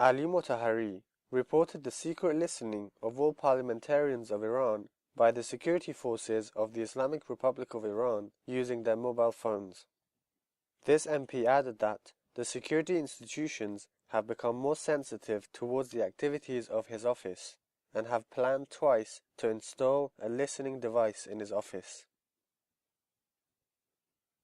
Ali Motahari reported the secret listening of all parliamentarians of Iran by the security forces of the Islamic Republic of Iran using their mobile phones. This MP added that the security institutions have become more sensitive towards the activities of his office and have planned twice to install a listening device in his office.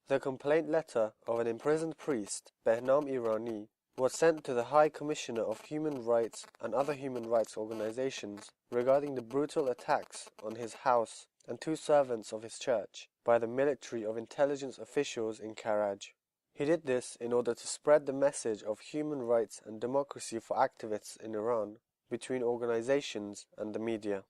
The complaint letter of an imprisoned priest, Behnam Irani, was sent to the High Commissioner of Human Rights and other human rights organizations regarding the brutal attacks on his house and two servants of his church by the military of intelligence officials in Karaj. He did this in order to spread the message of human rights and democracy for activists in Iran between organizations and the media.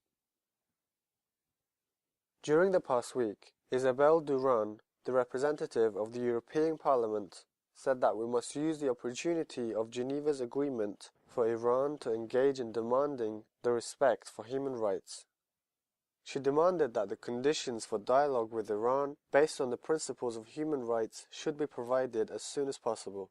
During the past week, Isabelle Duran, the representative of the European Parliament, said that we must use the opportunity of Geneva's agreement for Iran to engage in demanding the respect for human rights. She demanded that the conditions for dialogue with Iran based on the principles of human rights should be provided as soon as possible.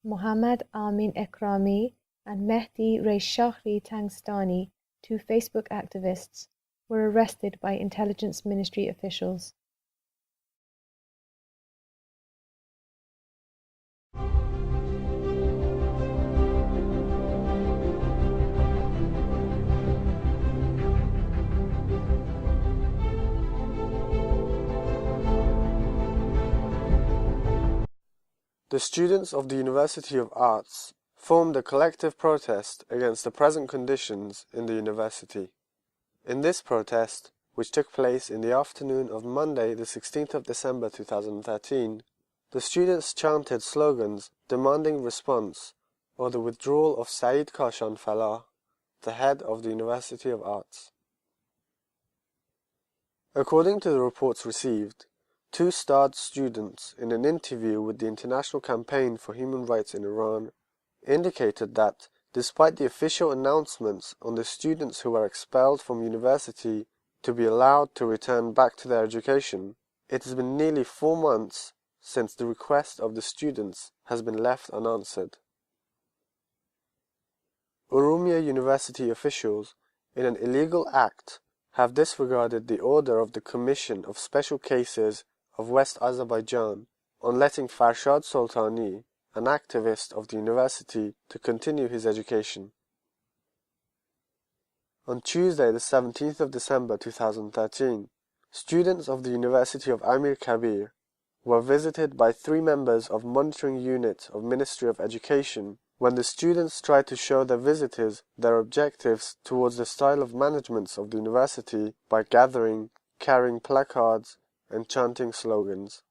Mohammad Amin Ekrami and Mehdi Reishahri Tangstani, two Facebook activists, were arrested by Intelligence Ministry officials. The students of the University of Arts formed a collective protest against the present conditions in the university. In this protest, which took place in the afternoon of Monday the 16th of December 2013, the students chanted slogans demanding response or the withdrawal of Saeed Kashan Falah, the head of the University of Arts. According to the reports received, two starred students in an interview with the International Campaign for Human Rights in Iran indicated that, despite the official announcements on the students who were expelled from university to be allowed to return back to their education, it has been nearly 4 months since the request of the students has been left unanswered. Urumia University officials, in an illegal act, have disregarded the order of the Commission of Special Cases of West Azerbaijan on letting Farshad Soltani, an activist of the university, to continue his education. On Tuesday the 17th of December 2013, students of the University of Amir Kabir were visited by 3 members of Monitoring Unit of Ministry of Education when the students tried to show their visitors their objectives towards the style of management of the university by gathering, carrying placards, and chanting slogans.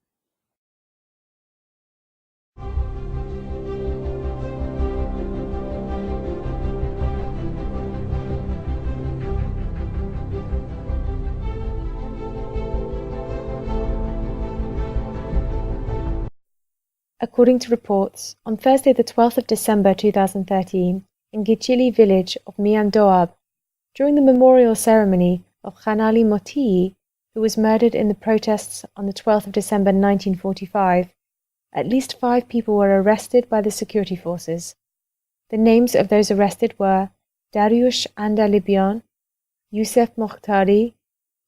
According to reports, on Thursday the 12th of December 2013, in Gichili village of Mian Doab, during the memorial ceremony of Khanali Motii, who was murdered in the protests on the 12th of December 1945, at least 5 people were arrested by the security forces. The names of those arrested were Dariush Andalibian, Youssef Mokhtari,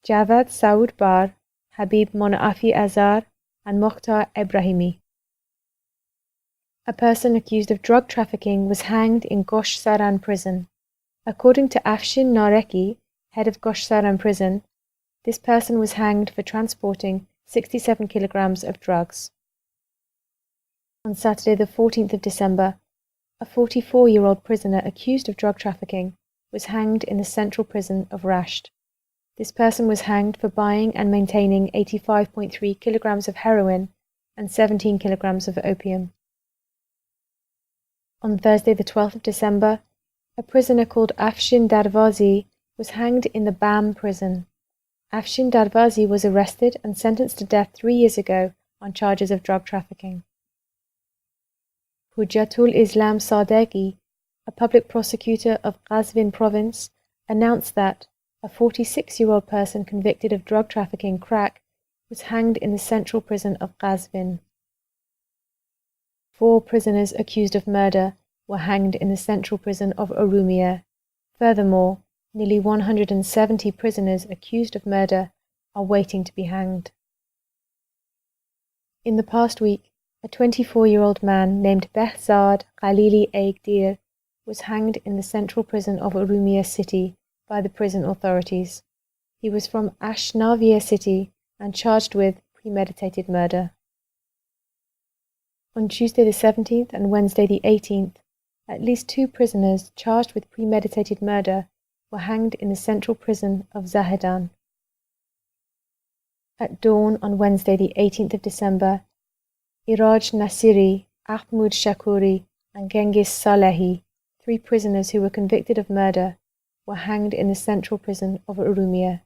Javad Saud Bar, Habib Monafi Azar, and Mokhtar Ebrahimi. A person accused of drug trafficking was hanged in Gosh Saran prison. According to Afshin Nareki, head of Gosh Saran prison, this person was hanged for transporting 67 kilograms of drugs. On Saturday the 14th of December, a 44-year-old prisoner accused of drug trafficking was hanged in the central prison of Rasht. This person was hanged for buying and maintaining 85.3 kilograms of heroin and 17 kilograms of opium. On Thursday the 12th of December, a prisoner called Afshin Darvazi was hanged in the Bam prison. Afshin Darvazi was arrested and sentenced to death 3 years ago on charges of drug trafficking. Hujjatul Islam Sadeghi, a public prosecutor of Qazvin province, announced that a 46-year-old person convicted of drug trafficking crack was hanged in the central prison of Qazvin. 4 prisoners accused of murder were hanged in the central prison of Urumia. Furthermore, nearly 170 prisoners accused of murder are waiting to be hanged. In the past week, a 24-year-old man named Behzad Khalili Aigdir was hanged in the central prison of Urumia city by the prison authorities. He was from Ashnavia city and charged with premeditated murder. On Tuesday the 17th and Wednesday the 18th, at least 2 prisoners charged with premeditated murder were hanged in the central prison of Zahedan. At dawn on Wednesday the 18th of December, Iraj Nasiri, Ahmud Shakuri and Genghis Salehi, 3 prisoners who were convicted of murder, were hanged in the central prison of Urumia.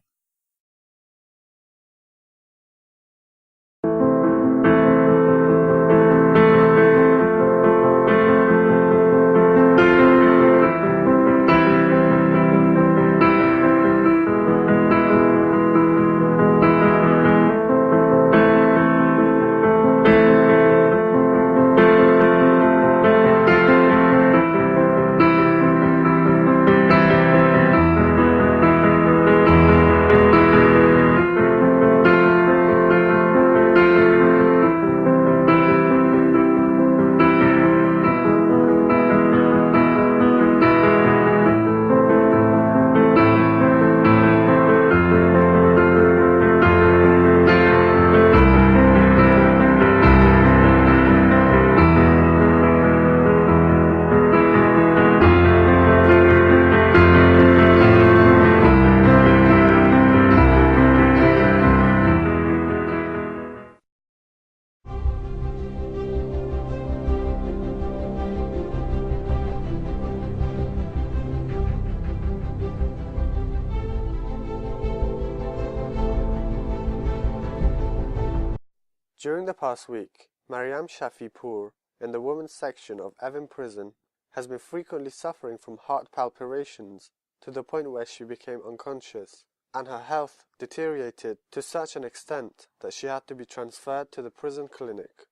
During the past week, Mariam Shafipour, in the women's section of Evin prison, has been frequently suffering from heart palpitations to the point where she became unconscious, and her health deteriorated to such an extent that she had to be transferred to the prison clinic.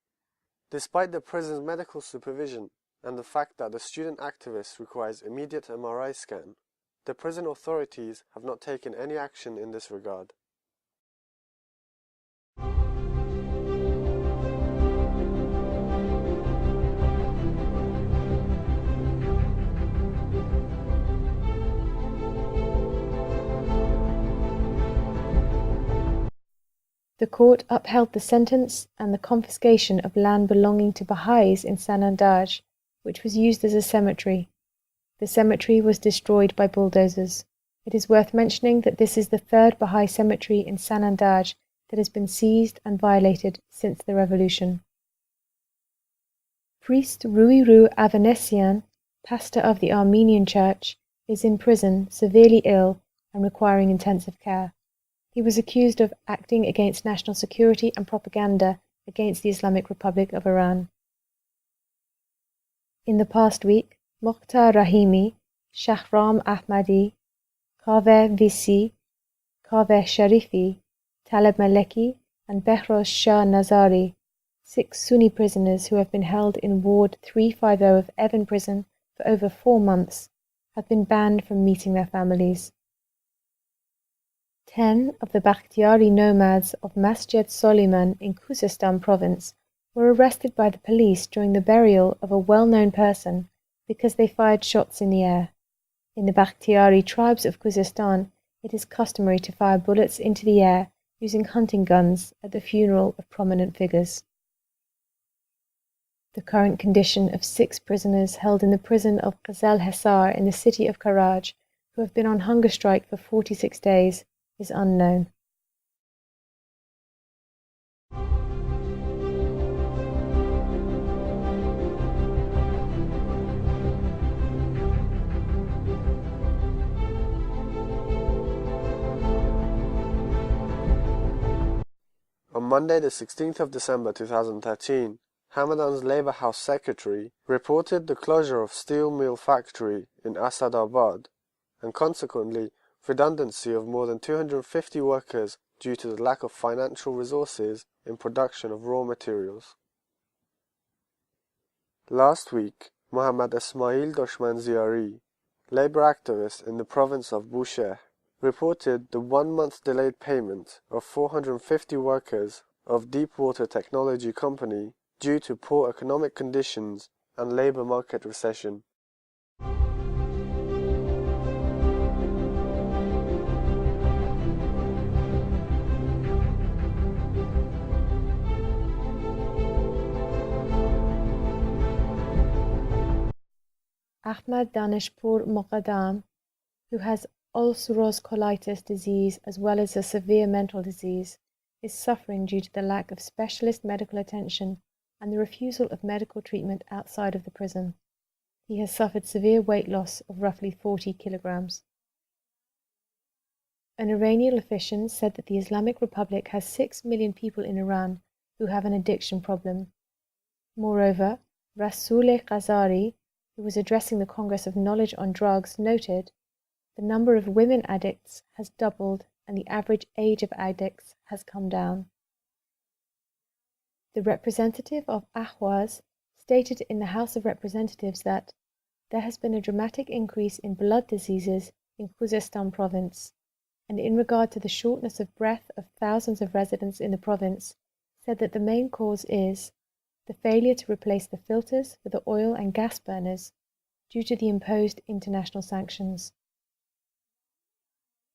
Despite the prison's medical supervision and the fact that the student activist requires immediate MRI scan, the prison authorities have not taken any action in this regard. The court upheld the sentence and the confiscation of land belonging to Baha'is in Sanandaj, which was used as a cemetery. The cemetery was destroyed by bulldozers. It is worth mentioning that this is the 3rd Baha'i cemetery in Sanandaj that has been seized and violated since the revolution. Priest Ruiru Avanesian, pastor of the Armenian Church, is in prison, severely ill and requiring intensive care. He was accused of acting against national security and propaganda against the Islamic Republic of Iran. In the past week, Mokhtar Rahimi, Shahram Ahmadi, Kaveh Visi, Kaveh Sharifi, Taleb Maleki, and Behrouz Shah Nazari, 6 Sunni prisoners who have been held in Ward 350 of Evin prison for over 4 months, have been banned from meeting their families. 10 of the Bakhtiari nomads of Masjid Soliman in Khuzestan province were arrested by the police during the burial of a well-known person because they fired shots in the air. In the Bakhtiari tribes of Khuzestan, it is customary to fire bullets into the air using hunting guns at the funeral of prominent figures. The current condition of 6 prisoners held in the prison of Ghazal Hesar in the city of Karaj, who have been on hunger strike for 46 days, is unknown. On Monday the 16th of December 2013, Hamadan's Labour House Secretary, reported the closure of steel mill factory in Asadabad and consequently redundancy of more than 250 workers due to the lack of financial resources in production of raw materials. Last week, Mohammad Ismail Doshmanziari, Labour activist in the province of Bushehr, reported the 1-month delayed payment of 450 workers of Deepwater Technology Company due to poor economic conditions and labour market recession. Ahmad Danishpur Moqaddam, who has ulcerative colitis disease as well as a severe mental disease, is suffering due to the lack of specialist medical attention and the refusal of medical treatment outside of the prison. He has suffered severe weight loss of roughly 40 kilograms. An Iranian official said that the Islamic Republic has 6 million people in Iran who have an addiction problem. Moreover, Rasool Ghazari, who was addressing the Congress of Knowledge on Drugs, noted, "The number of women addicts has doubled and the average age of addicts has come down." The representative of Ahwaz stated in the House of Representatives that there has been a dramatic increase in blood diseases in Khuzestan province, and in regard to the shortness of breath of thousands of residents in the province, said that the main cause is the failure to replace the filters for the oil and gas burners due to the imposed international sanctions.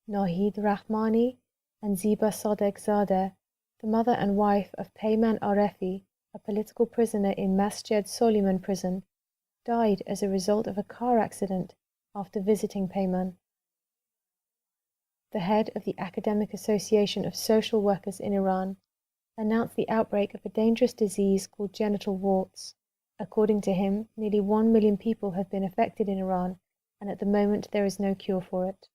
Nahid Rahmani and Ziba Sadegzadeh, the mother and wife of Peyman Arefi, a political prisoner in Masjid Soliman prison, died as a result of a car accident after visiting Peyman. The head of the Academic Association of Social Workers in Iran announced the outbreak of a dangerous disease called genital warts. According to him, nearly 1 million people have been affected in Iran, and at the moment there is no cure for it.